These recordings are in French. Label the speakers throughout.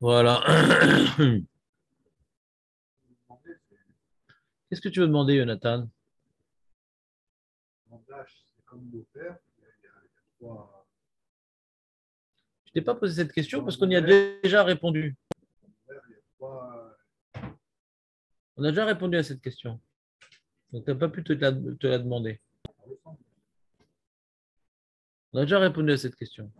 Speaker 1: Voilà. Qu'est-ce que tu veux demander, Jonathan? Je t'ai pas posé cette question parce qu'on y a déjà répondu. On a déjà répondu à cette question. Donc, tu n'as pas pu te la demander. On a déjà répondu à cette question.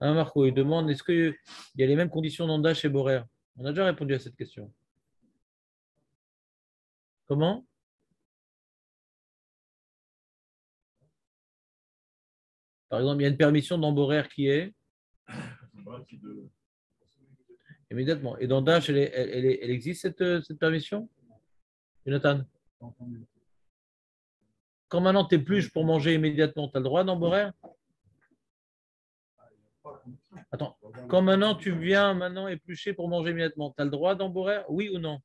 Speaker 1: Hein, Marco, il demande est-ce qu'il y a les mêmes conditions d'Anda chez Borer? On a déjà répondu à cette question. Comment? Par exemple, il y a une permission dans Borer qui est immédiatement. Et dans Dash, elle existe cette permission? Jonathan? Quand maintenant tu épluches pour manger immédiatement, tu as le droit dans Borer? Attends, quand maintenant tu viens maintenant éplucher pour manger immédiatement, tu as le droit d'embourrer, oui ou non?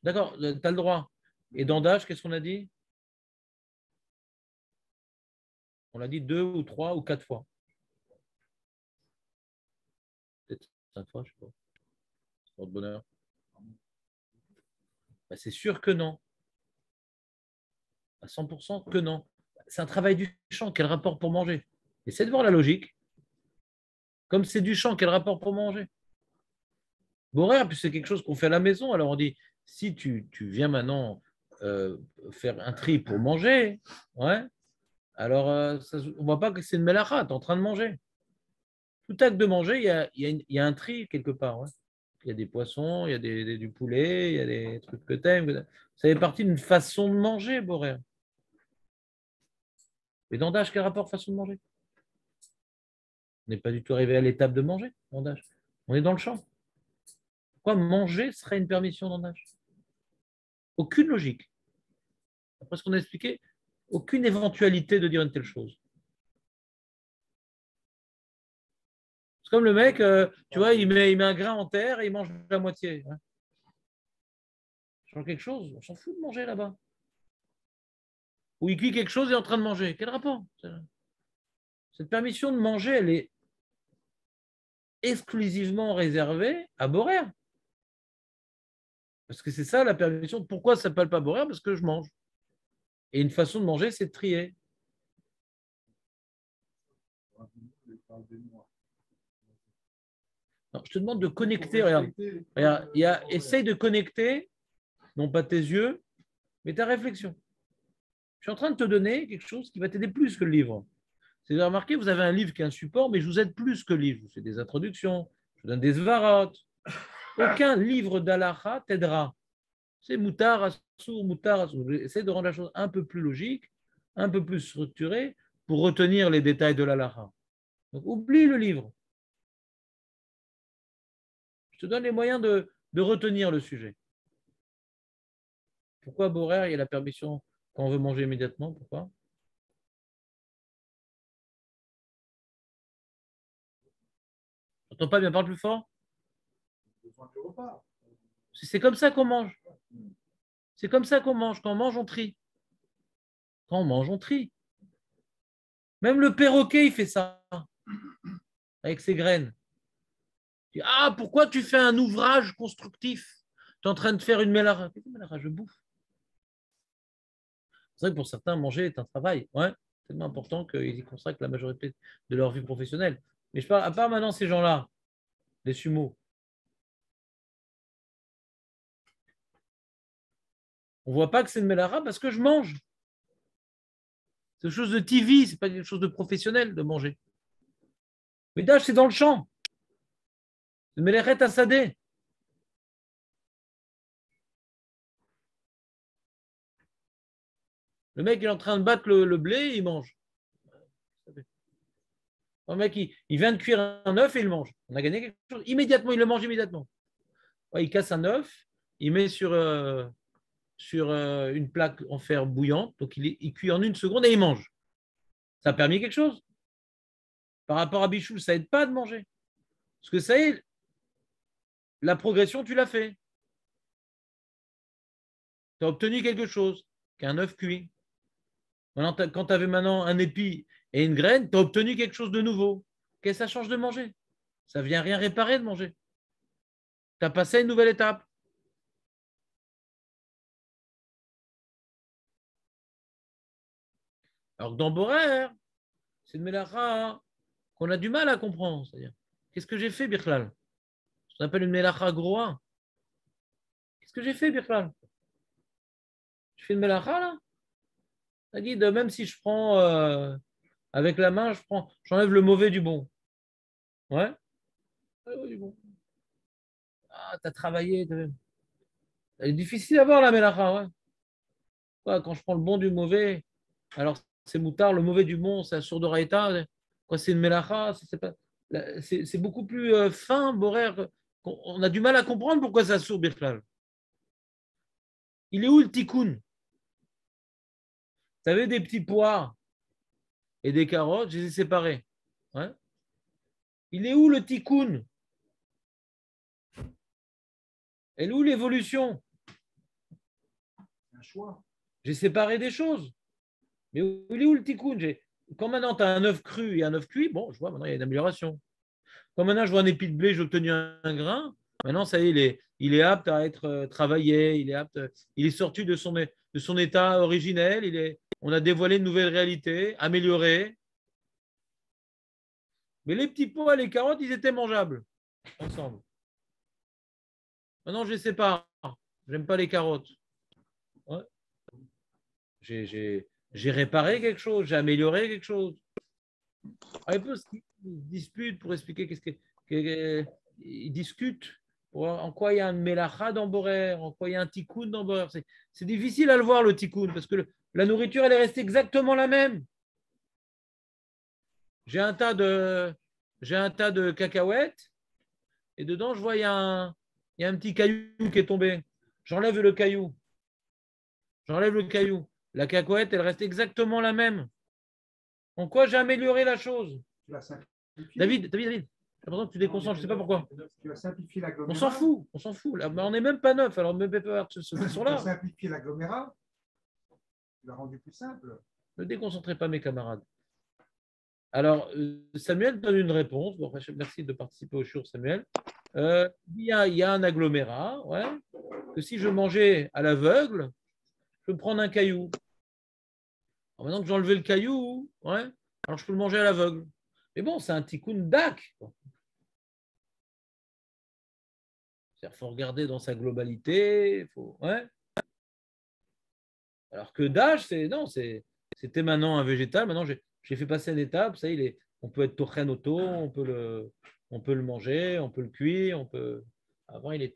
Speaker 1: D'accord, tu as le droit. Et dans Dash, qu'est-ce qu'on a dit? On l'a dit 2 ou 3 ou 4 fois. Peut-être 5 fois, je ne sais pas. Pour de bonheur. Ben, c'est sûr que non. À 100% que non. C'est un travail du champ. Quel rapport pour manger? Essaie de voir la logique. Comme c'est du champ, quel rapport pour manger? Borer, puis c'est quelque chose qu'on fait à la maison. Alors on dit, si tu viens maintenant euh, faire un tri pour manger, ouais, alors on ne voit pas que c'est une mélacha, tu es en train de manger. Tout acte de manger, il y a un tri quelque part. Ouais. Il y a des poissons, il y a du poulet, il y a des trucs que tu aimes. Ça fait partie d'une façon de manger, Borer. Mais d'andage, quel rapport façon de manger? On n'est pas du tout arrivé à l'étape de manger, d'andage. On est dans le champ. Pourquoi manger serait une permission d'andage? Aucune logique. Après ce qu'on a expliqué, aucune éventualité de dire une telle chose. C'est comme le mec, tu vois, il met un grain en terre et il mange la moitié. Hein. Change quelque chose, on s'en fout de manger là-bas. Ou il cuit quelque chose et est en train de manger. Quel rapport? Cette permission de manger, elle est exclusivement réservée à Borer. Parce que c'est ça la permission. Pourquoi ça ne s'appelle pas Borer? Parce que je mange. Et une façon de manger, c'est de trier. Non, je te demande de connecter. Regarde, essaye de connecter, non pas tes yeux, mais ta réflexion. Je suis en train de te donner quelque chose qui va t'aider plus que le livre. C'est de remarquer, vous avez un livre qui est un support, mais je vous aide plus que le livre. Je vous fais des introductions, je vous donne des svarot. Aucun livre d'Alaha t'aidera. C'est moutar, assour, moutar, assour. Essaye de rendre la chose un peu plus logique, un peu plus structurée pour retenir les détails de l'Alaha. Donc, oublie le livre. Je te donne les moyens de retenir le sujet. Pourquoi Borer, il y a la permission quand on veut manger immédiatement? Pourquoi? T'entends pas bien, parle plus fort. C'est comme ça qu'on mange. C'est comme ça qu'on mange. Quand on mange, on trie. Quand on mange, on trie. Même le perroquet, il fait ça avec ses graines. Ah, pourquoi tu fais un ouvrage constructif? Tu es en train de faire une mélara. Qu'est-ce que mélara? Je bouffe. C'est vrai que pour certains, manger est un travail. Ouais, c'est tellement important qu'ils y consacrent la majorité de leur vie professionnelle. Mais je parle, à part maintenant ces gens-là, les sumos, on ne voit pas que c'est une mélara parce que je mange. C'est quelque chose de TV, c'est pas quelque chose de professionnel de manger. Mais d'âge, c'est dans le champ. C'est une mélaret à sadé. Le mec il est en train de battre le blé, il mange. Le mec, il vient de cuire un œuf et il le mange. On a gagné quelque chose. Immédiatement, il le mange immédiatement. Ouais, il casse un œuf, il met sur une plaque en fer bouillante, donc il cuit en 1 seconde et il mange. Ça a permis quelque chose. Par rapport à Bichou, ça aide pas de manger. Parce que ça y est, la progression, tu l'as fait. Tu as obtenu quelque chose, qu'un œuf cuit. Maintenant, quand tu avais maintenant un épi et une graine, tu as obtenu quelque chose de nouveau, Qu'est-ce que ça change de manger? Ça vient rien réparer de manger. Tu as passé une nouvelle étape. Alors que dans Borer, c'est une mélacha qu'on a du mal à comprendre. C'est-à-dire, qu'est-ce que j'ai fait, Birklal? Ce qu'on appelle une mélacha groa. Qu'est-ce que j'ai fait, Birklal? Je fais une mélacha, là? Ça dit, même si je prends avec la main, j'enlève le mauvais du bon. Ouais? Ouais, du bon. Ah, t'as travaillé. Elle est difficile à voir, la mélacha, ouais. Ouais, quand je prends le bon du mauvais, alors c'est moutard, le mauvais du bon, c'est un sourdoraïta. Quand c'est une mélacha, c'est beaucoup plus fin, boraire. On a du mal à comprendre pourquoi ça sourd, Birklal. Il est où le tikkun? Tu avais des petits pois et des carottes, je les ai séparés. Ouais. Il est où le tikkun? Elle est où l'évolution?
Speaker 2: Un choix.
Speaker 1: J'ai séparé des choses. Mais il est où le tikkun? Quand maintenant tu as un œuf cru et un œuf cuit, bon, je vois, maintenant il y a une amélioration. Quand maintenant je vois un épi de blé, j'ai obtenu un grain, maintenant ça y est, il est apte à être travaillé, il est sorti de son état originel, on a dévoilé une nouvelle réalité, améliorée. Mais les petits pois et les carottes, ils étaient mangeables ensemble. Maintenant, je ne les sépare. J'aime pas les carottes. Ouais. J'ai réparé quelque chose, j'ai amélioré quelque chose. Un peu ce qu'ils disputent pour expliquer ils discutent en quoi il y a un mélacha dans Borer, en quoi il y a un tikkun dans Borer. C'est difficile à le voir, le tikkun, parce que la nourriture, elle est restée exactement la même. J'ai un tas de cacahuètes et dedans, je vois, il y a un petit caillou qui est tombé. J'enlève le caillou. J'enlève le caillou. La cacahuète, elle reste exactement la même. En quoi j'ai amélioré la chose? David, j'ai l'impression que tu déconcentres, je ne sais pas pourquoi.
Speaker 2: Tu as simplifié l'agglomérat.
Speaker 1: On s'en fout. Là, on n'est même pas neuf, alors ne me fais pas ce sont-là.
Speaker 2: Tu as simplifié l'agglomérat. Tu l'as rendu plus simple.
Speaker 1: Ne déconcentrez pas mes camarades. Alors, Samuel donne une réponse. Bon, merci de participer au show, Samuel. Il y a un agglomérat, ouais, que si je mangeais à l'aveugle, je peux me prendre un caillou. Alors maintenant que j'ai enlevé le caillou, ouais, alors je peux le manger à l'aveugle. Mais bon, c'est un tikkun dak. Il faut regarder dans sa globalité. Ouais. Alors que dash, c'était maintenant un végétal. Maintenant, j'ai fait passer une étape. Ça, on peut être tochen auto, on peut le manger, on peut le cuire. Avant, il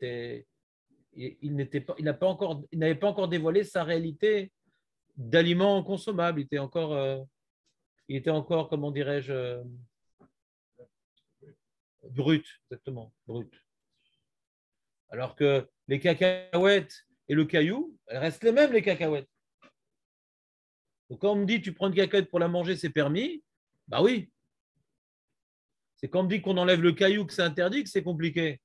Speaker 1: n'avait pas encore dévoilé sa réalité d'aliment consommable. Il était encore, comment dirais-je, brut, exactement, brut. Alors que les cacahuètes et le caillou, elles restent les mêmes, les cacahuètes. Donc quand on me dit tu prends une cacahuète pour la manger, c'est permis, bah oui. C'est quand on me dit qu'on enlève le caillou, que c'est interdit, que c'est compliqué.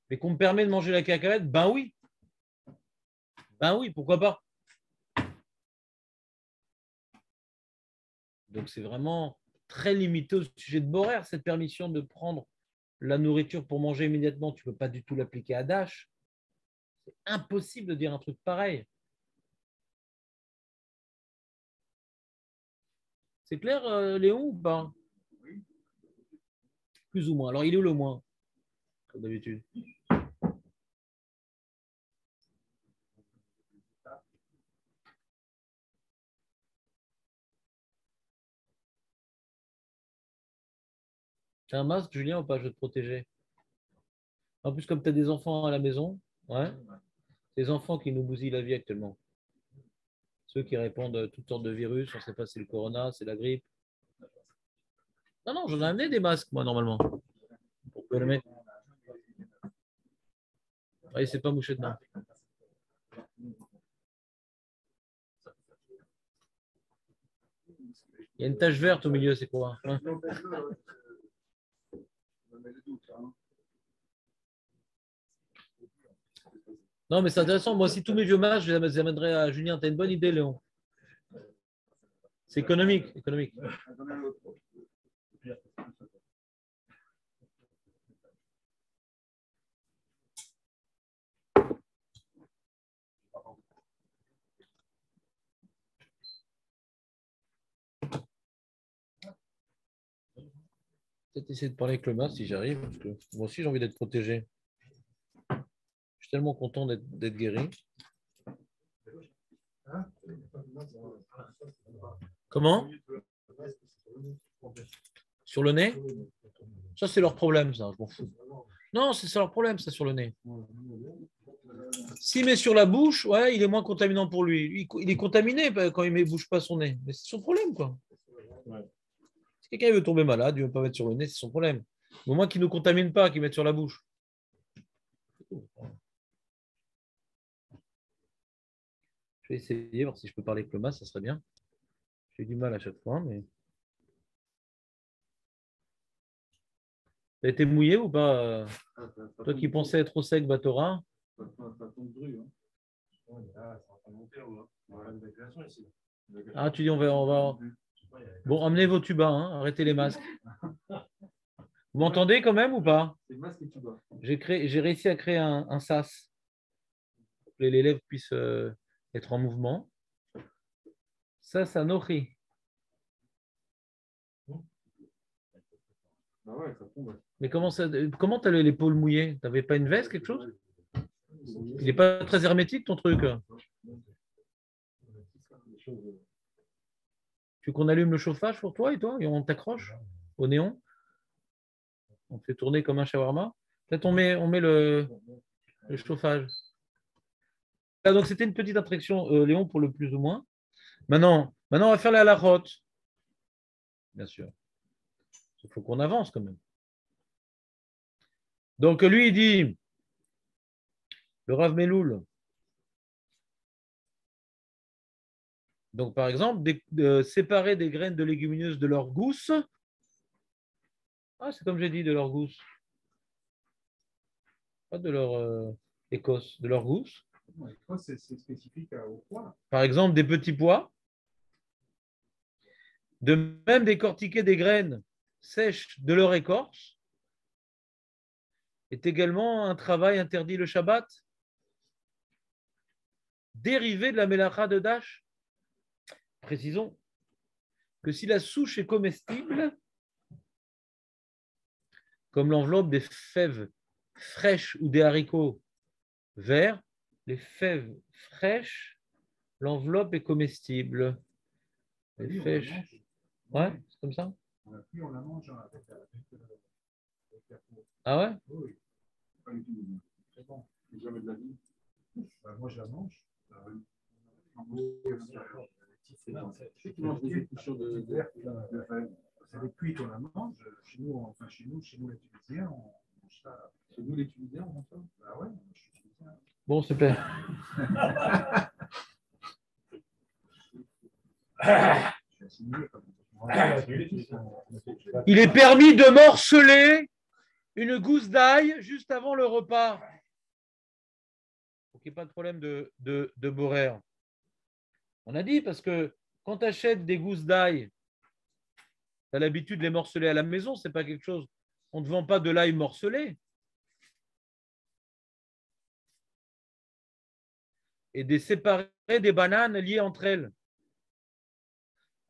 Speaker 1: Mais qu'on me permet de manger la cacahuète, ben oui. Ben oui, pourquoi pas. Donc c'est vraiment très limité au sujet de Borer, cette permission de prendre la nourriture pour manger immédiatement. Tu ne peux pas du tout l'appliquer à Dash. C'est impossible de dire un truc pareil. C'est clair, Léon, ou pas? Plus ou moins. Alors, il est où le moins, comme d'habitude? Tu as un masque, Julien, ou pas? Je vais te protéger. En plus, comme tu as des enfants à la maison, ouais, des enfants qui nous bousillent la vie actuellement. Ceux qui répondent à toutes sortes de virus, on ne sait pas si c'est le corona, c'est la grippe. Non, non, j'en ai amené des masques, moi, normalement. Pour que le mettre. Ah, il ne s'est pas mouché dedans. Il y a une tache verte au milieu, c'est quoi? Hein? Non, mais c'est intéressant. Moi aussi, tous mes vieux masques, je les amènerai à Julien. Tu as une bonne idée, Léon. C'est économique. peut-être essayer de parler avec le mas si j'arrive, parce que moi aussi j'ai envie d'être protégé. Je suis tellement content d'être guéri. Comment? Sur le nez? Ça, c'est leur problème, ça, je m'en fous. Non, c'est leur problème, ça, sur le nez. S'il met sur la bouche, ouais, il est moins contaminant pour lui. Il est contaminé quand il ne bouge pas son nez. Mais c'est son problème, quoi. Si quelqu'un veut tomber malade, il ne veut pas mettre sur le nez, c'est son problème. Au moins qu'il ne nous contamine pas, qu'il mette sur la bouche. Je vais essayer, voir si je peux parler avec le mas, ça serait bien. J'ai du mal à chaque fois, mais. T'as été mouillé ou pas? Toi qui pensais être au sec, Batora? Ah, tu dis on va. Bon, amenez vos tubas, hein, arrêtez les masques. Vous m'entendez quand même ou pas? J'ai réussi à créer un sas pour que les élèves puissent être en mouvement. Ça, ça nourrit. Mais comment tu as l'épaule mouillée? Tu n'avais pas une veste, quelque chose? Il n'est pas très hermétique ton truc. Tu veux qu'on allume le chauffage pour toi et on t'accroche au néon? On fait tourner comme un shawarma. Peut-être on met le chauffage. Ah, donc c'était une petite attraction, Léon, pour le plus ou moins. Maintenant on va faire la halachot. Bien sûr. Il faut qu'on avance quand même. Donc lui, il dit, le Rav Meloul, donc par exemple, séparer des graines de légumineuses de leur gousse. Ah, c'est comme j'ai dit, de leur gousse. Pas de leur écosse, de leur gousse.
Speaker 2: L'écosse, c'est spécifique au pois.
Speaker 1: Par exemple, des petits pois. De même décortiquer des graines sèches de leur écorce est également un travail interdit le Shabbat, dérivé de la mélacha de Dash. Précisons que si la souche est comestible, comme l'enveloppe des fèves fraîches ou des haricots verts, les fèves fraîches, l'enveloppe est comestible. Les fèves. Ouais, c'est comme ça.
Speaker 2: On la mange avec
Speaker 1: Ah ouais?
Speaker 2: Oui. Pas du tout. C'est bon. Jamais de la vie. Moi, je la mange. C'est des cuites, on la mange. Chez nous, les Tunisiens, on mange ça. Chez nous, les Tunisiens, on mange ça. Ah ouais, je suis tunisien.
Speaker 1: Bon, super. Il est permis de morceler une gousse d'ail juste avant le repas. Pour qu'il n'y ait pas de problème de borer. On a dit parce que quand tu achètes des gousses d'ail, tu as l'habitude de les morceler à la maison, c'est pas quelque chose. On ne vend pas de l'ail morcelé. Et de séparer des bananes liées entre elles.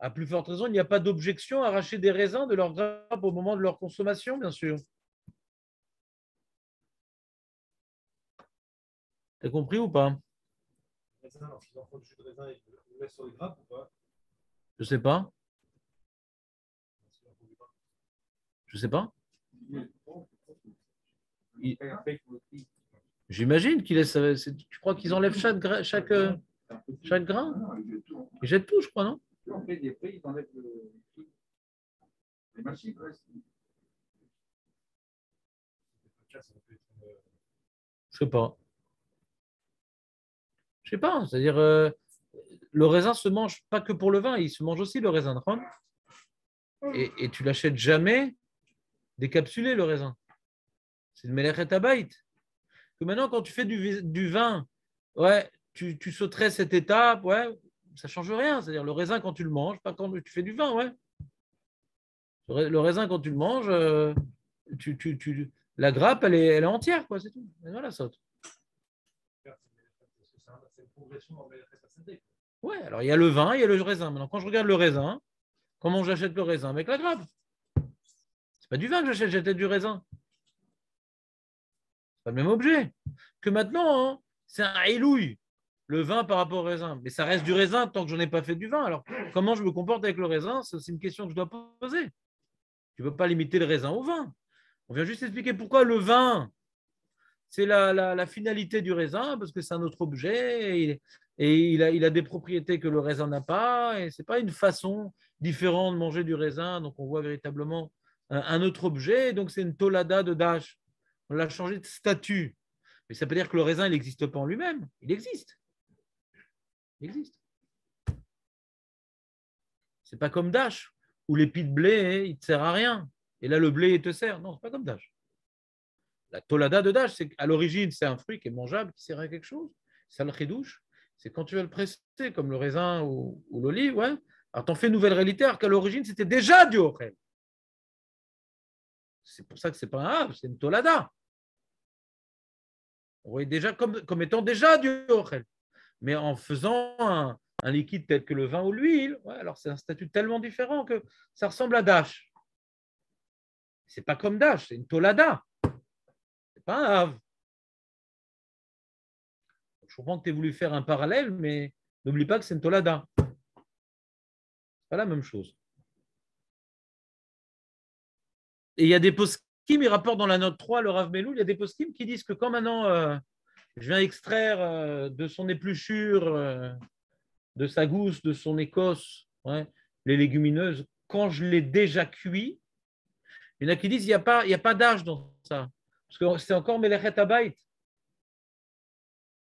Speaker 1: À plus forte raison, il n'y a pas d'objection à arracher des raisins de leur grappe au moment de leur consommation, bien sûr. T'as compris ou pas? Je sais pas. Je sais pas. J'imagine qu'ils laissent. Tu crois qu'ils enlèvent chaque grain? Ils jettent tout, je crois, non? Je sais pas. Je sais pas. C'est-à-dire, le raisin se mange pas que pour le vin, il se mange aussi le raisin de Ron. Et tu l'achètes jamais décapsulé, le raisin. C'est le Melechet Habayit. Que maintenant, quand tu fais du vin, ouais, tu sauterais cette étape, ouais, ça ne change rien. C'est-à-dire, le raisin, quand tu le manges, pas quand tu fais du vin, ouais. Le raisin, quand tu le manges, la grappe, elle est entière, quoi, c'est tout. Et voilà, saute. Ouais, alors il y a le vin, il y a le raisin. Maintenant, quand je regarde le raisin, comment j'achète le raisin? Avec la grappe. pas du vin que j'achète du raisin. C'est pas le même objet. Que maintenant, hein, c'est un élouille, le vin par rapport au raisin. Mais ça reste du raisin tant que je n'en ai pas fait du vin. Alors, comment je me comporte avec le raisin, c'est aussi une question que je dois poser. Tu ne peux pas limiter le raisin au vin. On vient juste expliquer pourquoi le vin, c'est la finalité du raisin, parce que c'est un autre objet et il a des propriétés que le raisin n'a pas. Et ce n'est pas une façon différente de manger du raisin. Donc, on voit véritablement un autre objet. Donc, c'est une tolada de Dash. On l'a changé de statut. Mais ça veut dire que le raisin, il n'existe pas en lui-même. Il existe. Il existe. C'est pas comme Dash, où l'épi de blé, il ne te sert à rien. Et là, le blé, il te sert. Non, c'est pas comme Dash. La tolada de Dash, c'est qu'à l'origine, c'est un fruit qui est mangeable, qui sert à quelque chose. C'est le chidouche. C'est quand tu vas le presser, comme le raisin ou l'olive, ouais. Alors, tu en fais une nouvelle réalité, alors qu'à l'origine, c'était déjà du ochel. C'est pour ça que ce n'est pas un havre, c'est une tolada. On voit déjà comme étant déjà du ochel. Mais en faisant un liquide tel que le vin ou l'huile, ouais, alors c'est un statut tellement différent que ça ressemble à Dash. C'est pas comme Dash, c'est une tolada. C'est pas un havre. Je comprends que tu aies voulu faire un parallèle, mais n'oublie pas que c'est une tolada. C'est pas la même chose. Et il y a des poskim, il rapporte dans la note 3, le Rav Melou, il y a des poskim qui disent que quand maintenant je viens extraire de son épluchure, de sa gousse, de son écosse, ouais, les légumineuses, quand je l'ai déjà cuit, il y en a qui disent qu'il n'y a pas d'âge dans ça. Parce que c'est encore Melechet Habayit.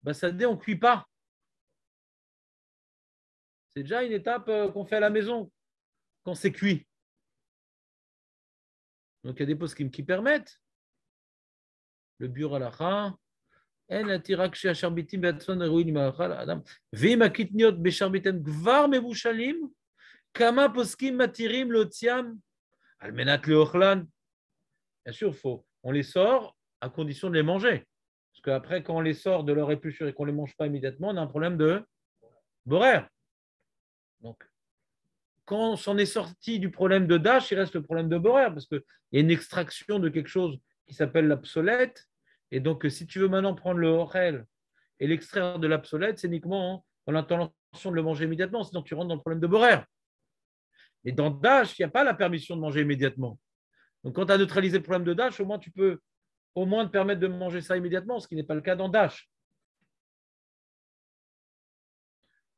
Speaker 1: Bassadé, on ne cuit pas. C'est déjà une étape qu'on fait à la maison quand c'est cuit. Donc il y a des poskim qui permettent. Le bur alacha, en la tirak chez Acharbitim be'atzon eruin imalacha l'adam. Ve'im akitniot be'sharbitem gvar mevushalim, kama poskim matirim lotiam al menat leochlan. Bien sûr, on les sort à condition de les manger. Parce qu'après, quand on les sort de leur épluchure et qu'on ne les mange pas immédiatement, on a un problème de borer. Donc, quand on s'en est sorti du problème de Dash, il reste le problème de borer, parce qu'il y a une extraction de quelque chose qui s'appelle l'obsolète. Et donc, si tu veux maintenant prendre le orel et l'extraire de l'obsolète, c'est uniquement en l'intention de le manger immédiatement, sinon tu rentres dans le problème de borer. Et dans Dash, il n'y a pas la permission de manger immédiatement. Donc, quand tu as neutralisé le problème de Dash, au moins tu peux au moins te permettre de manger ça immédiatement, ce qui n'est pas le cas dans Dash.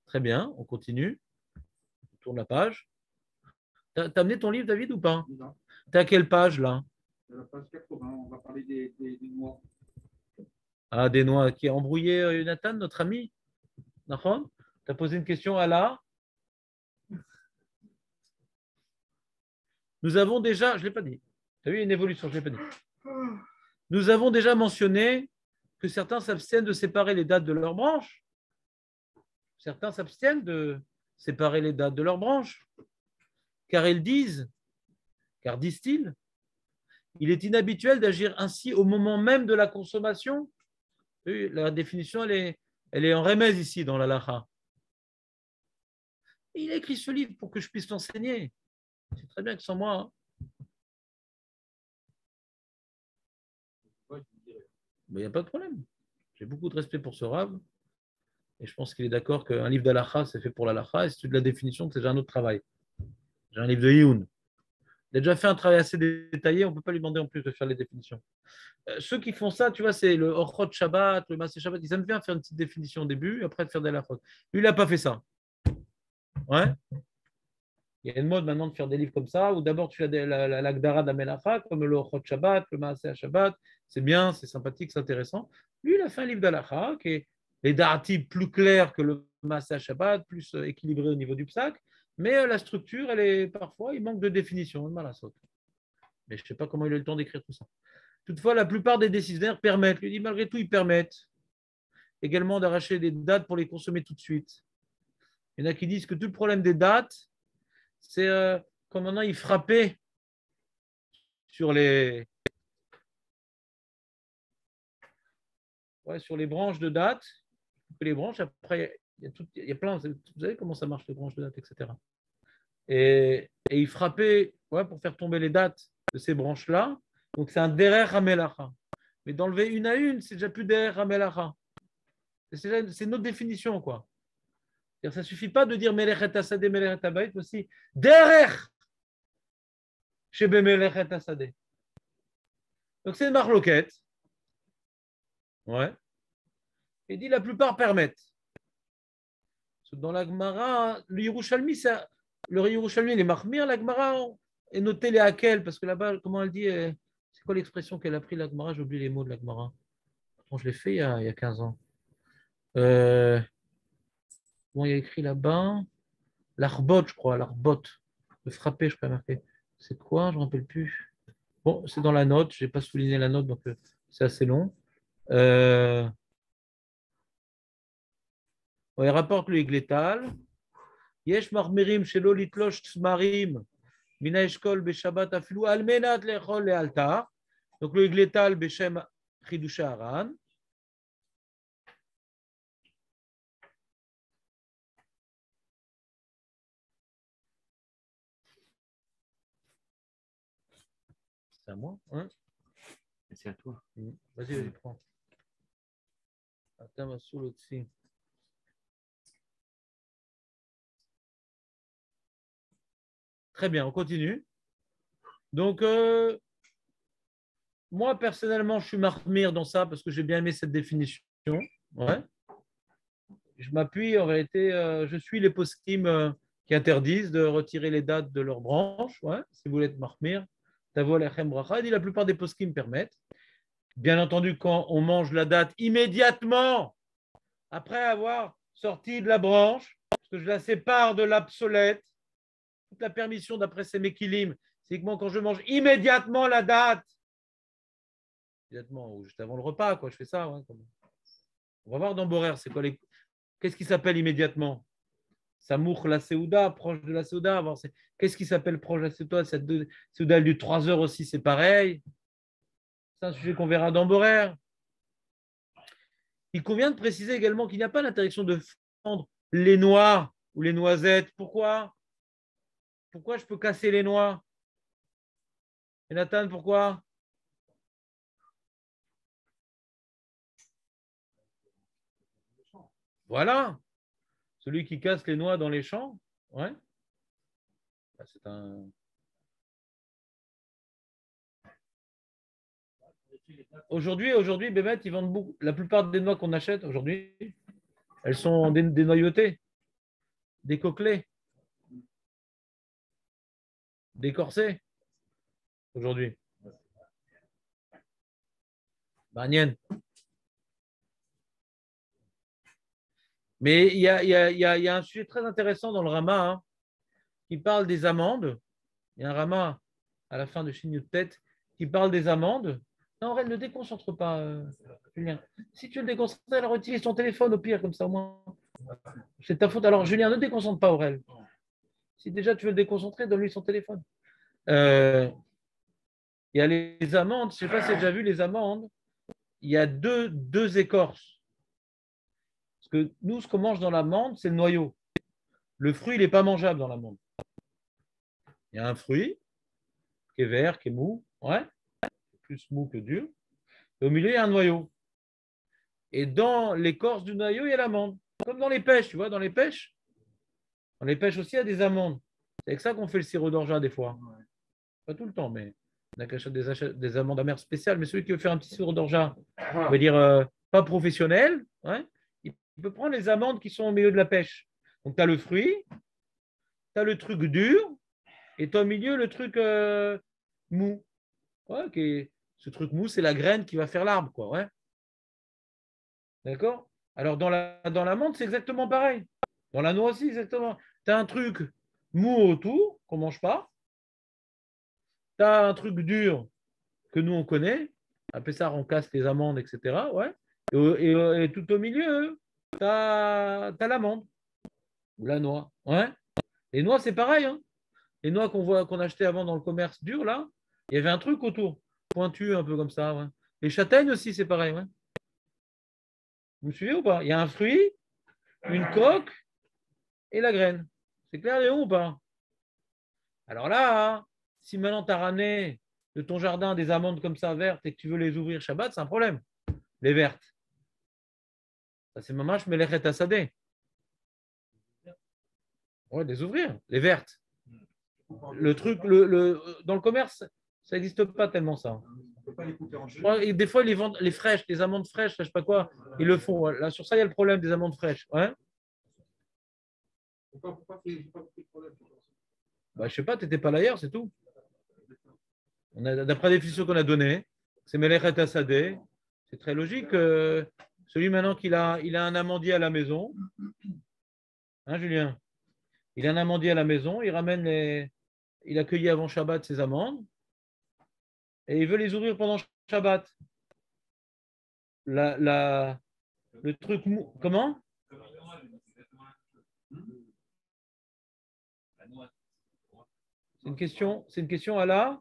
Speaker 1: Très bien, on continue. On tourne la page. Tu as amené ton livre, David, ou pas? Tu es à quelle page, là?
Speaker 2: La page 80, on va parler des noix.
Speaker 1: Ah, des noix qui a embrouillé Jonathan, notre ami. Tu as posé une question à la. Nous avons déjà, je ne l'ai pas dit. Tu as vu une évolution, je ne l'ai pas dit. Nous avons déjà mentionné que certains s'abstiennent de séparer les dates de leurs branches. Certains s'abstiennent de séparer les dates de leurs branches. Car disent-ils, il est inhabituel d'agir ainsi au moment même de la consommation. La définition, elle est en remède ici dans la lacha. Il a écrit ce livre pour que je puisse l'enseigner. C'est très bien que sans moi. Mais il n'y a pas de problème. J'ai beaucoup de respect pour ce Rav. Et je pense qu'il est d'accord qu'un livre d'alacha, c'est fait pour l'alacha. Et si tu de la définition, c'est déjà un autre travail. J'ai un livre de Youn. Il a déjà fait un travail assez détaillé. On ne peut pas lui demander en plus de faire les définitions. Ceux qui font ça, tu vois, c'est le Orchot Shabbat, le Maaseh Shabbat. Ils aiment bien faire une petite définition au début et après de faire des halachot. Lui, il n'a pas fait ça. Ouais. Il y a une mode maintenant de faire des livres comme ça, où d'abord tu fais l'Agdara d'Amelacha, comme le Orchot Shabbat, le Maaseh Shabbat. C'est bien, c'est sympathique, c'est intéressant. Lui, il a fait un livre d'Alacha qui est les darati plus clairs que le Maaseh Shabbat, plus équilibré au niveau du psak. Mais la structure, elle est parfois, il manque de définition. Mais je ne sais pas comment il a eu le temps d'écrire tout ça. Toutefois, la plupart des décisionnaires permettent, lui dit malgré tout, ils permettent également d'arracher des dates pour les consommer tout de suite. Il y en a qui disent que tout le problème des dates, c'est quand maintenant ils frappaient sur les branches de dates, les branches, après, il y a plein, vous savez comment ça marche les branches de dates, etc. Et ils frappaient pour faire tomber les dates de ces branches-là. Donc, c'est un derer hamelacha. Mais d'enlever une à une, c'est déjà plus derer hamelacha. C'est notre définition, quoi. Ça ne suffit pas de dire melechet asadeh, melechet habayit, aussi derer shebe melechet asadeh. Donc, c'est une marloquette. Ouais. Il dit la plupart permettent. Dans la Gemara, le Yerushalmi, il est marmire, la Gemara est noté les hakel, parce que là-bas, comment elle dit, c'est quoi l'expression qu'elle a pris la Gemara? J'ai oublié les mots de la Gemara. Je l'ai fait il y a 15 ans. Bon, il y a écrit là-bas, l'arbot, je crois, l'arbot, le frapper, je crois, marqué. C'est quoi? Je ne me rappelle plus. Bon, c'est dans la note, je n'ai pas souligné la note, donc c'est assez long. Il rapporte le Igletal. Yesh marmirim shelo litlosh tsmarim mina eshkol beshabbat afilu almenat lechol lealtar. Donc le Igletal beshem chidusha haran. C'est à moi, hein?
Speaker 3: C'est à toi.
Speaker 1: Vas-y, prends. Attends, sous l'autre. Très bien, on continue. Donc, moi, personnellement, je suis marmire dans ça parce que j'ai bien aimé cette définition. Ouais. Je m'appuie, en réalité, je suis les poskim qui interdisent de retirer les dates de leurs branches. Ouais. Si vous voulez être marmire, tavo lechem bracha. Il dit la plupart des poskim permettent. Bien entendu, quand on mange la date immédiatement après avoir sorti de la branche, parce que je la sépare de l'obsolète, toute la permission d'après ces Mekilim, c'est que moi, quand je mange immédiatement la date, immédiatement ou juste avant le repas, quoi, je fais ça. Ouais, on va voir dans Borer, c'est quoi qu'est-ce qui s'appelle immédiatement? Samour la Séouda, proche de la Séouda. Qu'est-ce qui s'appelle proche de la Séouda? Cette Séouda du 3 heures aussi, c'est pareil. C'est un sujet qu'on verra dans Borer. Il convient de préciser également qu'il n'y a pas l'interdiction de fendre les noix ou les noisettes. Pourquoi? Pourquoi je peux casser les noix? Et Nathan, pourquoi? Voilà. Celui qui casse les noix dans les champs, ouais. C'est un. Aujourd'hui, Bémet, ils vendent beaucoup. La plupart des noix qu'on achète aujourd'hui, elles sont dénoyautées, décoquelées, décorsées. Aujourd'hui. Banien. Mais il y a un sujet très intéressant dans le Rama hein, qui parle des amandes. Il y a un Rama à la fin de Chignou de tête qui parle des amandes. Non, Aurel, ne déconcentre pas, Julien. Si tu le déconcentres, alors utilise ton téléphone au pire, comme ça au moins. C'est ta faute. Alors, Julien, ne déconcentre pas, Aurel. Si déjà tu veux le déconcentrer, donne-lui son téléphone. Il y a les amandes. Je ne sais pas si tu as déjà vu les amandes. Il y a deux écorces. Parce que nous, ce qu'on mange dans l'amande, c'est le noyau. Le fruit, il n'est pas mangeable dans l'amande. Il y a un fruit qui est vert, qui est mou. Ouais. Plus mou que dur. Et au milieu, il y a un noyau. Et dans l'écorce du noyau, il y a l'amande. Comme dans les pêches, tu vois, dans les pêches. Dans les pêches aussi, il y a des amandes. C'est avec ça qu'on fait le sirop d'orgeat des fois. Pas tout le temps, mais on a qu'à des amandes amères spéciales. Mais celui qui veut faire un petit sirop d'orgeat, on va dire pas professionnel, ouais, il peut prendre les amandes qui sont au milieu de la pêche. Donc, tu as le fruit, tu as le truc dur, et tu as au milieu le truc mou. Ouais, ce truc mou, c'est la graine qui va faire l'arbre, quoi. Ouais. D'accord? Alors, dans l'amande, c'est exactement pareil. Dans la noix aussi, exactement. Tu as un truc mou autour, qu'on ne mange pas. Tu as un truc dur que nous, on connaît. À Pessard, on casse les amandes, etc. Ouais. Et tout au milieu, tu as l'amande ou la noix. Ouais. Les noix, c'est pareil. Hein. Les noix qu'on achetait avant dans le commerce dur, là, il y avait un truc autour, pointu, un peu comme ça. Ouais. Les châtaignes aussi, c'est pareil. Ouais. Vous me suivez ou pas? Il y a un fruit, une coque et la graine. C'est clair, Léon, ou pas? Alors là, si maintenant tu as ramené de ton jardin des amandes comme ça vertes et que tu veux les ouvrir Shabbat, c'est un problème. Les vertes. Ça, c'est mamash melechet asadeh. Ouais, les ouvrir, les vertes. Le truc, dans le commerce, ça n'existe pas tellement ça.
Speaker 2: On peut pas les couper en
Speaker 1: Je crois, et des fois, ils les vendent les fraîches, les amandes fraîches, je sais pas quoi, ils le font. Ouais. Là, sur ça, il y a le problème des amandes fraîches. Ouais.
Speaker 2: Pourquoi couper le problème?
Speaker 1: Bah, je sais pas, tu n'étais pas là hier, c'est tout. D'après la définition qu'on a donnée, c'est Melechet Asadeh. C'est très logique. Celui maintenant il a un amandier à la maison. Hein, Julien? Il a un amandier à la maison, il a cueilli avant Shabbat ses amandes et il veut les ouvrir pendant Shabbat. Le truc mou. Comment? C'est une question à la.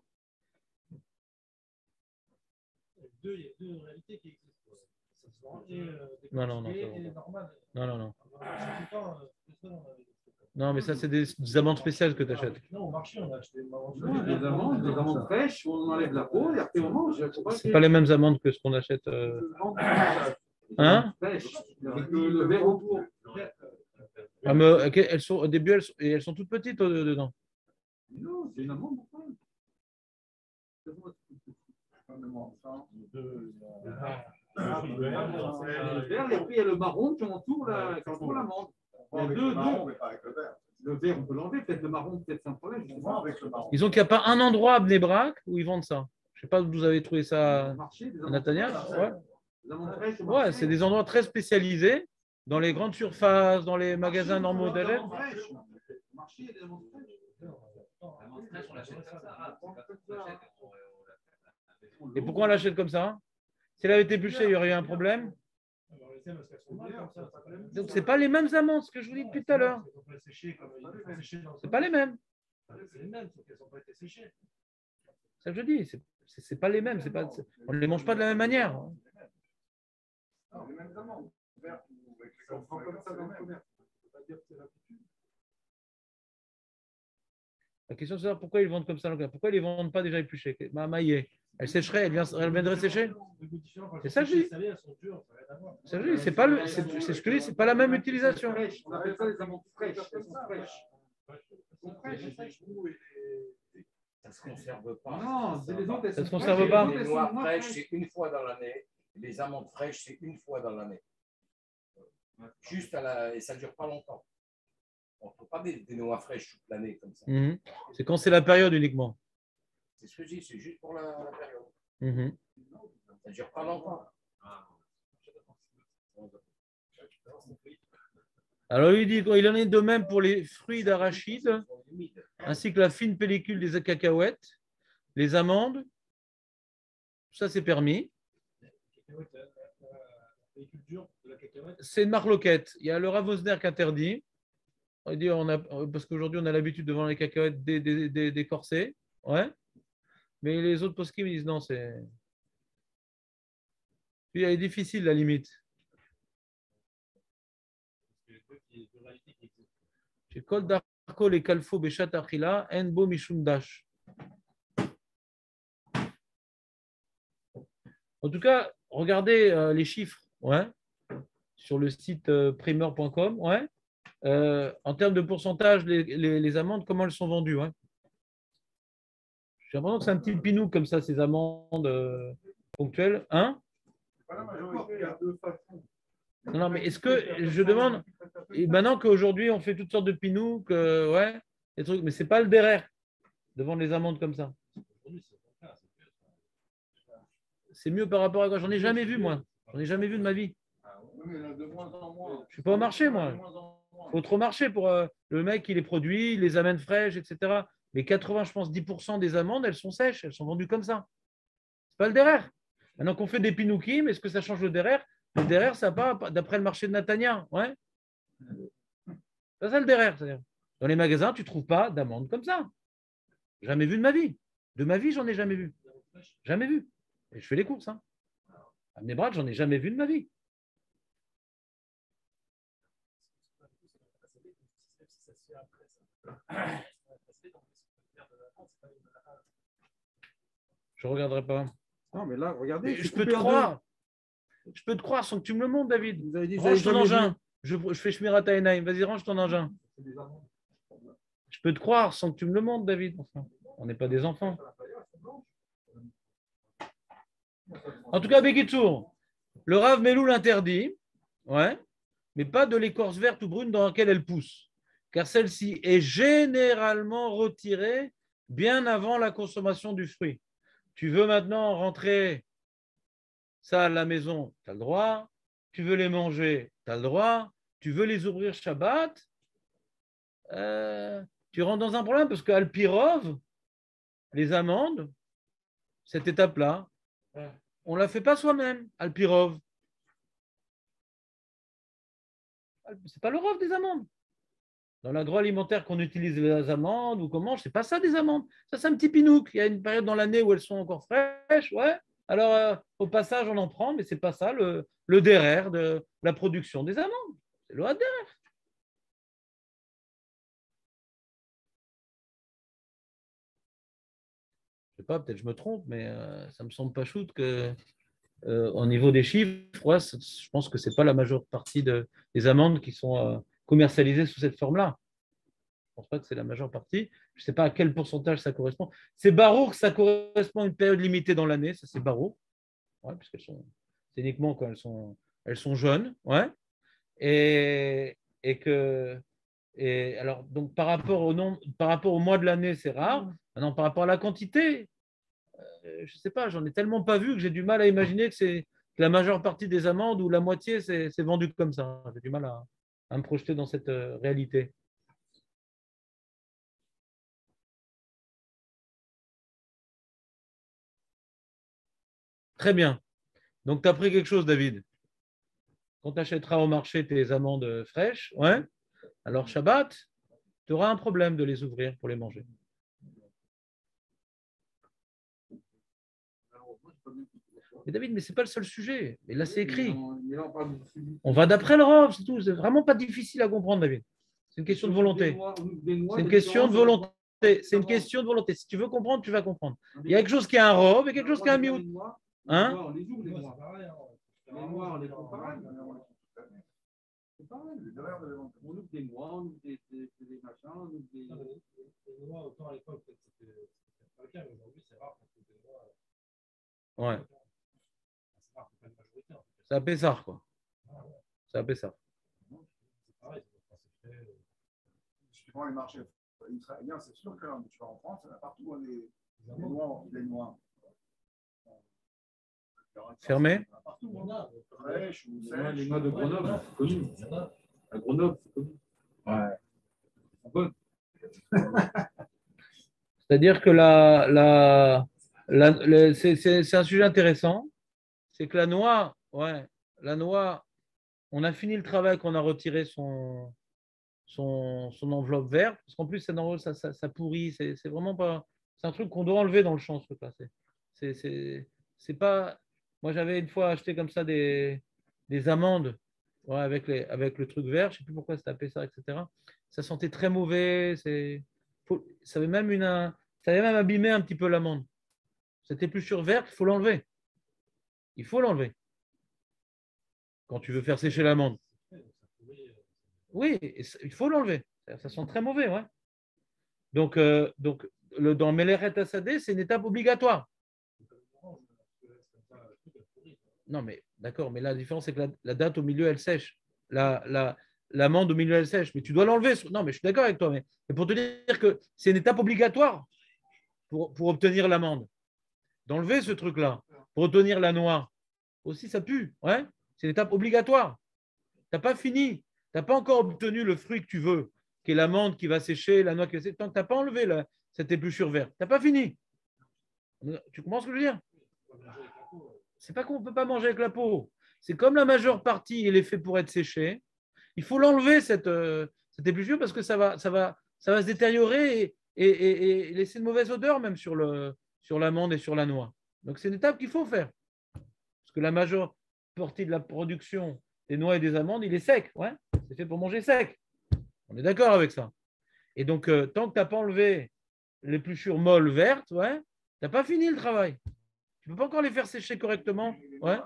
Speaker 4: Il y a deux réalités qui existent. Ça se vend et
Speaker 1: Non, non, non.
Speaker 4: normal.
Speaker 1: Non, non, non.
Speaker 4: Non,
Speaker 1: Non, mais ça, c'est des amandes spéciales que tu achètes.
Speaker 4: au marché, on a acheté
Speaker 2: Des amandes fraîches, on enlève la peau et après on mange.
Speaker 1: C'est pas les mêmes amandes que ce qu'on achète. Hein?
Speaker 2: Fraîches, avec le verre autour.
Speaker 1: Ah, mais, elles sont, au début, elles sont toutes petites dedans.
Speaker 2: Non, c'est une amande. Le vert, et après il y a le marron qui entoure l'amande. Il y a deux, le vert, on peut l'enlever, peut-être le marron, peut-être c'est un problème.
Speaker 1: Ils ont qu'il n'y a pas un endroit à Bnei Brak où ils vendent ça. Je ne sais pas d'où vous avez trouvé ça, Nathaniel. Ouais, c'est des endroits très spécialisés dans les grandes surfaces, dans les magasins normaux d'Alep. Et pourquoi on l'achète comme ça? Si elle avait été bûchée, il y aurait eu un problème. Donc, ce n'est pas les mêmes amandes, ce que je vous dis depuis tout à l'heure. C'est pas les mêmes.
Speaker 4: C'est les mêmes, sauf qu'elles n'ont pas été séchées.
Speaker 1: C'est ça que je dis. C'est pas les mêmes. On ne les mange pas de la même manière.
Speaker 2: Les mêmes amandes. On prend comme ça dans le commerce.
Speaker 1: La question c'est pourquoi ils vendent comme ça? Pourquoi ils ne les vendent pas déjà épluchées? Maïe, elle sécherait, elle viendrait sécher? C'est ça que je dis. C'est ça que je dis. C'est ce que je dis, c'est pas la même utilisation.
Speaker 2: On appelle ça les amandes fraîches.
Speaker 3: Ça ne se conserve pas.
Speaker 2: Non, les autres,
Speaker 1: ça ne se conserve pas.
Speaker 3: Les noix fraîches, c'est une fois dans l'année. Les amandes fraîches, c'est une fois dans l'année. Juste et ça ne dure pas longtemps. On ne trouve pas des noix fraîches toute l'année comme ça.
Speaker 1: C'est quand c'est la période uniquement.
Speaker 3: C'est ce que je dis, c'est juste pour la période. Ça ne dure pas longtemps.
Speaker 1: Alors, il dit qu'il en est de même pour les fruits d'arachide, ainsi que la fine pellicule des cacahuètes, les amandes. Ça, c'est permis. C'est une marloquette. Il y a le Rav Osner qui interdit. On dit, parce qu'aujourd'hui, on a l'habitude de vendre les cacahuètes décorsées. Ouais. Mais les autres poskim disent non, c'est. Puis, elle est difficile, la limite. Chez Kol Darko, les Kalfo, Beshat Achila, Enbo Mishum Dash. En tout cas, regardez les chiffres ouais, sur le site primeur.com. Ouais. En termes de pourcentage, les amandes, comment elles sont vendues ouais. J'ai l'impression que c'est un petit pinou comme ça, ces amandes ponctuelles. Hein? Non, mais est-ce que je demande, et maintenant qu'aujourd'hui on fait toutes sortes de pinous, ouais, des trucs, mais c'est pas le derrière de vendre les amandes comme ça. C'est mieux par rapport à quoi? J'en ai jamais vu, moi. J'en ai jamais vu de ma vie. Je suis pas au marché, moi. Il faut trop marcher pour le mec qui les produit, il les amène fraîches, etc. Mais 80, je pense, 10% des amandes, elles sont sèches, elles sont vendues comme ça. C'est pas le derrière. Maintenant qu'on fait des pinoukim, est-ce que ça change le derrière? Le derrière, ça va pas d'après le marché de Natania. Ouais. C'est ça le derrière. C'est-à-dire. Dans les magasins, tu ne trouves pas d'amandes comme ça. Jamais vu de ma vie. De ma vie, j'en ai jamais vu. Jamais vu. Et je fais les courses. Hein. À Bnei Brak, j'en ai jamais vu de ma vie. Je ne regarderai pas.
Speaker 2: Non, mais là, regardez.
Speaker 1: Je peux te croire. Je peux te croire sans que tu me le montres, David.
Speaker 2: Vous avez dit,
Speaker 1: Range ton engin.
Speaker 2: vu.
Speaker 1: Je fais Shmirat Hainaim. Vas-y, range ton engin. Je peux te croire sans que tu me le montres, David. Enfin, on n'est pas des enfants. En tout cas, Bekitsour, le Rav Melou l'interdit, ouais, mais pas de l'écorce verte ou brune dans laquelle elle pousse, car celle-ci est généralement retirée bien avant la consommation du fruit. Tu veux maintenant rentrer ça à la maison, tu as le droit. Tu veux les manger, tu as le droit. Tu veux les ouvrir Shabbat, tu rentres dans un problème parce qu'Al Pirov, les amandes, cette étape-là, on ne la fait pas soi-même, Al Pirov. Ce n'est pas le rov des amandes. Dans l'agroalimentaire qu'on utilise les amandes ou qu'on mange, ce n'est pas ça des amandes. Ça, c'est un petit pinouk. Il y a une période dans l'année où elles sont encore fraîches, ouais. Alors, au passage, on en prend, mais ce n'est pas ça le derrière de la production des amandes. C'est le derrière. Je ne sais pas, peut-être je me trompe, mais ça me semble pas shoot que au niveau des chiffres, ouais, je pense que ce n'est pas la majeure partie des amandes qui sont commercialisées sous cette forme-là. Je ne pense pas que c'est la majeure partie. Je ne sais pas à quel pourcentage ça correspond. C'est barouk, ça correspond à une période limitée dans l'année, ça c'est barouk, ouais, puisqu'elles sont, c'est uniquement quand elles sont jeunes, ouais. Et alors, donc par rapport au mois de l'année, c'est rare. Maintenant, par rapport à la quantité, je ne sais pas, j'en ai tellement pas vu que j'ai du mal à imaginer que la majeure partie des amandes ou la moitié, c'est vendu comme ça. J'ai du mal à me projeter dans cette réalité. Très bien. Donc, tu as pris quelque chose, David. Quand tu achèteras au marché tes amandes fraîches, ouais, alors Shabbat, tu auras un problème de les ouvrir pour les manger. Mais David, mais ce n'est pas le seul sujet. Et là, c'est écrit. On va d'après le Rav, c'est tout. C'est vraiment pas difficile à comprendre, David. C'est une question de volonté. C'est une question de volonté. C'est une question de volonté. Si tu veux comprendre, tu vas comprendre. Il y a quelque chose qui est un Rav et quelque chose qui est un miout. Hein?
Speaker 2: Les noirs, on les prend pareil. C'est pareil. On ouvre des noix, on ouvre des machins, on ouvre des.
Speaker 4: Les noix, autant à l'époque, c'était pas le cas, mais aujourd'hui, c'est rare qu'on trouve des noix.
Speaker 1: Ouais.
Speaker 4: C'est rare, c'est pas une majorité.
Speaker 1: C'est à Pessar, quoi. C'est à Pessar.
Speaker 4: C'est pareil, c'est pas
Speaker 2: Si tu prends les marchés israéliens, c'est sûr que tu vas en France, il y en a partout les noix.
Speaker 1: Fermé.
Speaker 2: Les noix de Grenoble, c'est connu. À Grenoble, c'est connu. Ouais.
Speaker 1: C'est-à-dire que c'est un sujet intéressant. C'est que la noix, on a fini le travail qu'on a retiré son enveloppe verte, parce qu'en plus, ça pourrit. C'est vraiment pas. C'est un truc qu'on doit enlever dans le champ, ce truc-là. C'est pas. Moi, j'avais une fois acheté comme ça des amandes, ouais, avec le truc vert. Je ne sais plus pourquoi c'était appelé ça, etc. Ça sentait très mauvais. Ça avait même abîmé un petit peu l'amande. Cette épluchure verte, il faut l'enlever. Il faut l'enlever quand tu veux faire sécher l'amande. Oui, il faut l'enlever. Ça sent très mauvais, ouais. Donc dans Meleret Assadeh, c'est une étape obligatoire. Non, mais d'accord, mais la différence, c'est que la date au milieu, elle sèche. L'amande au milieu, elle sèche. Mais tu dois l'enlever. Non, mais je suis d'accord avec toi. Mais pour te dire que c'est une étape obligatoire pour obtenir l'amande. D'enlever ce truc-là, pour obtenir la noix. Aussi, ça pue. Ouais, c'est une étape obligatoire. Tu n'as pas fini. Tu n'as pas encore obtenu le fruit que tu veux, qui est l'amande qui va sécher, la noix qui va sécher. Tant que tu n'as pas enlevé cette épluchure verte, tu n'as pas fini. Tu comprends ce que je veux dire? C'est pas qu'on ne peut pas manger avec la peau. C'est comme la majeure partie, elle est faite pour être séchée. Il faut l'enlever, cette épluchure, parce que ça va se détériorer et laisser une mauvaise odeur même sur l'amande et sur la noix. Donc, c'est une étape qu'il faut faire. Parce que la majeure partie de la production des noix et des amandes, il est sec. Ouais, c'est fait pour manger sec. On est d'accord avec ça. Et donc, tant que tu n'as pas enlevé l'épluchure molle verte, ouais, tu n'as pas fini le travail. Tu ne peux pas encore les faire sécher correctement. Ouais.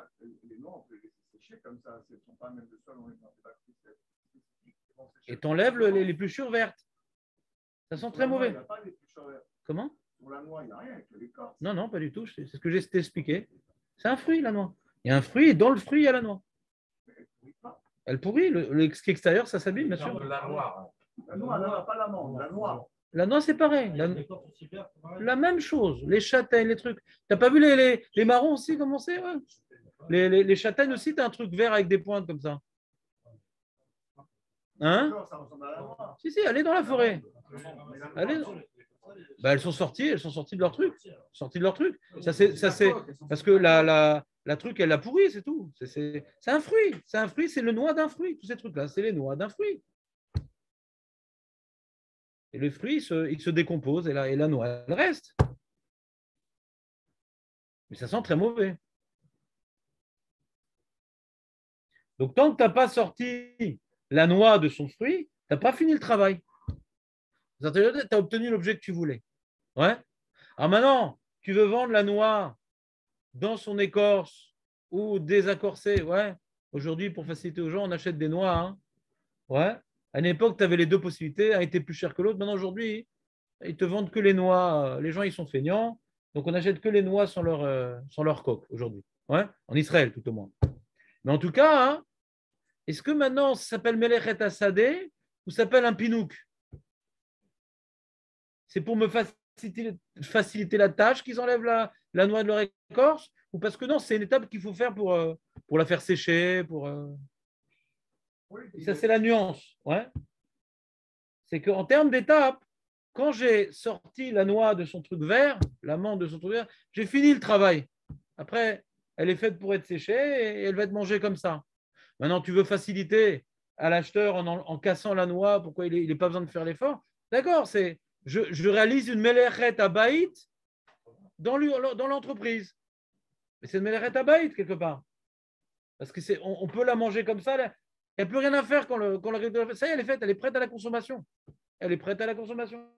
Speaker 5: Les noix, on peut les laisser sécher comme ça. Elles ne sont pas même de sol, on les met dans
Speaker 1: Et tu enlèves les épluchures vertes. Ça sent très mauvais.
Speaker 5: Il n'y a pas d'épluchures vertes.
Speaker 1: Comment?
Speaker 5: Sur la noix, il n'y a rien, que l'écorce.
Speaker 1: Non, non, pas du tout. C'est ce que j'ai expliqué. C'est un fruit, la noix. Il y a un fruit et dans le fruit, il y a la noix. Elle pourrit. Ce qui est extérieur, ça s'abîme, bien sûr.
Speaker 3: La noire.
Speaker 5: La noix, elle n'a pas l'amande, la noix.
Speaker 1: La noix, c'est pareil. La même chose. Les châtaignes, les trucs. Tu n'as pas vu les marrons aussi, comment c'est? Ouais. Les châtaignes aussi, tu as un truc vert avec des pointes comme ça. Hein?
Speaker 5: Ça ressemble à la noix.
Speaker 1: Si, allez dans la forêt. Allez. Bah, elles sont sorties de leur truc. Sorties de leur truc. Ça, c'est parce que la truc, elle a pourri, c'est tout. C'est un fruit. C'est un fruit, c'est le noix d'un fruit. Tous ces trucs-là, c'est les noix d'un fruit. Et le fruit, il se décompose et la noix, elle reste. Mais ça sent très mauvais. Donc, tant que tu n'as pas sorti la noix de son fruit, tu n'as pas fini le travail. Tu as obtenu l'objet que tu voulais. Ouais. Alors maintenant, tu veux vendre la noix dans son écorce ou désacorcée. Ouais. Aujourd'hui, pour faciliter aux gens, on achète des noix. Hein. Ouais. À une époque, tu avais les deux possibilités. Un était plus cher que l'autre. Maintenant, aujourd'hui, ils te vendent que les noix. Les gens, ils sont feignants. Donc, on n'achète que les noix sans leur coque aujourd'hui. Ouais. En Israël, tout au moins. Mais en tout cas, hein, est-ce que maintenant, ça s'appelle Melechet Hasadeh ou ça s'appelle un pinouk? C'est pour me faciliter la tâche qu'ils enlèvent la noix de leur écorce? Ou parce que non, c'est une étape qu'il faut faire pour la faire sécher. Ça, c'est la nuance. Ouais. C'est qu'en termes d'étape, quand j'ai sorti la noix de son truc vert, l'amande de son truc vert, j'ai fini le travail. Après, elle est faite pour être séchée et elle va être mangée comme ça. Maintenant, tu veux faciliter à l'acheteur en cassant la noix, pourquoi il n'a pas besoin de faire l'effort? D'accord, je réalise une melechet habayit dans l'entreprise. Mais c'est une melechet habayit quelque part. Parce que on peut la manger comme ça. Il n'y a plus rien à faire quand la ça y est, elle est faite, elle est prête à la consommation. Elle est prête à la consommation.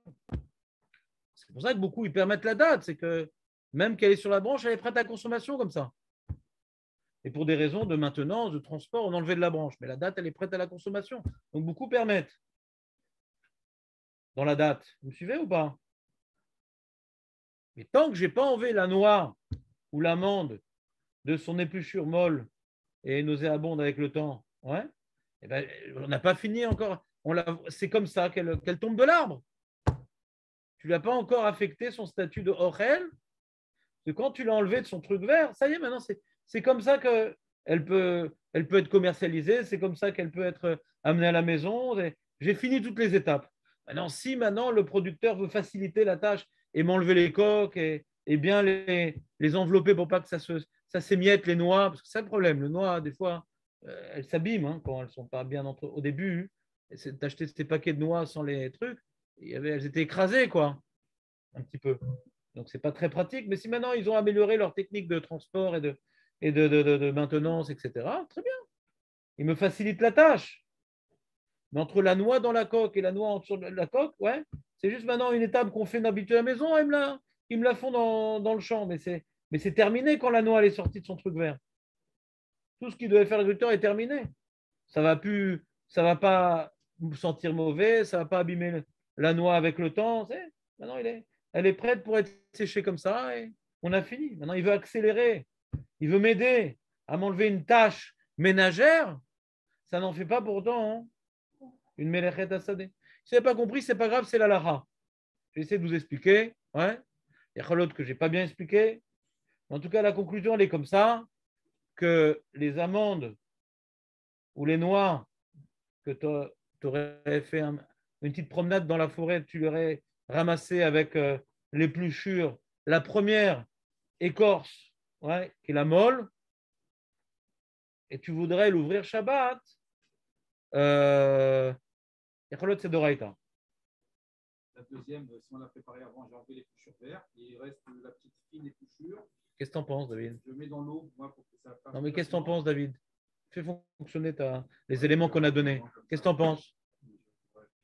Speaker 1: C'est pour ça que beaucoup ils permettent la date. C'est que même qu'elle est sur la branche, elle est prête à la consommation comme ça. Et pour des raisons de maintenance, de transport, on enlevait de la branche. Mais la date, elle est prête à la consommation. Donc beaucoup permettent. Dans la date. Vous me suivez ou pas? Mais tant que je n'ai pas enlevé la noix ou l'amande de son épluchure molle et nauséabonde avec le temps, ouais, eh ben, on n'a pas fini encore. C'est comme ça qu'elle tombe de l'arbre. Tu ne l'as pas encore affecté son statut de Ochel. Que quand tu l'as enlevé de son truc vert, ça y est, maintenant, c'est comme ça qu'elle peut être commercialisée, c'est comme ça qu'elle peut être amenée à la maison. J'ai fini toutes les étapes. Maintenant, si maintenant le producteur veut faciliter la tâche et m'enlever les coques et bien les envelopper pour pas que ça s'émiette les noix, parce que c'est le problème. Le noix, des fois, elles s'abîment hein, quand elles ne sont pas bien au début. D'acheter ces paquets de noix sans les trucs, elles étaient écrasées, quoi, un petit peu. Donc, ce n'est pas très pratique. Mais si maintenant, ils ont amélioré leur technique de transport et de maintenance, etc., très bien. Ils me facilitent la tâche. Mais entre la noix dans la coque et la noix en dessous de la coque, ouais, c'est juste maintenant une étape qu'on fait d'habitude à la maison. Ils me la font dans le champ. Mais c'est terminé quand la noix elle est sortie de son truc vert. Tout ce qu'il devait faire l'agriculteur est terminé. Ça va pas sentir mauvais, ça ne va pas abîmer la noix avec le temps. Maintenant, elle est prête pour être séchée comme ça et on a fini. Maintenant, il veut accélérer. Il veut m'aider à m'enlever une tâche ménagère. Ça n'en fait pas pourtant une melechet hasadeh. Si vous n'avez pas compris, ce n'est pas grave, c'est la lara. J'ai essayé de vous expliquer. Ouais. Il y a l'autre que je n'ai pas bien expliqué. En tout cas, la conclusion, elle est comme ça, que les amandes ou les noix que tu aurais fait une petite promenade dans la forêt, tu l'aurais ramassé avec l'épluchure, la première écorce, ouais, qui est la molle, et tu voudrais l'ouvrir Shabbat, c'est d'Oraïta.
Speaker 2: La deuxième, si on l'a préparé avant, j'ai enlevé l'épluchure verte et il reste la petite fine épluchure.
Speaker 1: Qu'est-ce que tu en penses, David?
Speaker 2: Je mets dans l'eau, moi, pour que ça fasse.
Speaker 1: Non, mais qu'est-ce que tu en penses, David? Fais fonctionner les éléments qu'on a donnés. Qu'est-ce que tu en penses?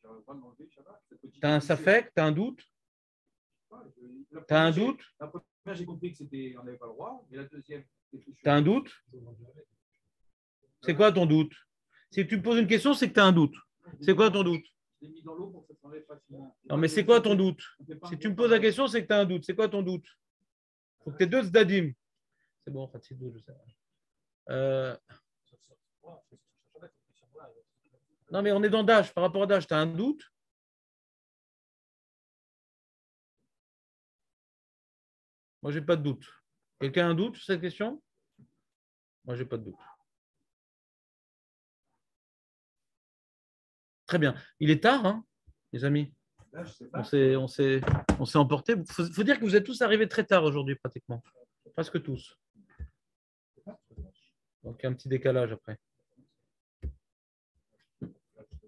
Speaker 1: Tu as un safek? Tu as un doute? Tu as un doute?
Speaker 2: Là, j'ai compris que c'était, on n'avait pas le droit. Mais la deuxième,
Speaker 1: Tu as un doute? C'est quoi ton doute? Si tu me poses une question, c'est que tu as un doute. C'est quoi ton doute?
Speaker 2: je l'ai mis dans l'eau pour que ça s'enlève facilement.
Speaker 1: Non, mais c'est quoi ton doute?
Speaker 2: On fait pas
Speaker 1: Si
Speaker 2: un
Speaker 1: tu me
Speaker 2: gros
Speaker 1: poses la
Speaker 2: travail.
Speaker 1: question, c'est que tu as un doute. C'est quoi ton doute? Il faut que tu aies deux zdadim. C'est bon, Fatih, je sais. Non, mais on est dans Dash. Par rapport à Dash, tu as un doute? Moi, j'ai pas de doute. Quelqu'un a un doute sur cette question? Moi, j'ai pas de doute. Très bien. Il est tard, hein, les amis.
Speaker 5: Là, je sais
Speaker 1: On
Speaker 5: pas.
Speaker 1: s'est emporté. Il faut dire que vous êtes tous arrivés très tard aujourd'hui, pratiquement. Presque tous. Donc, un petit décalage après.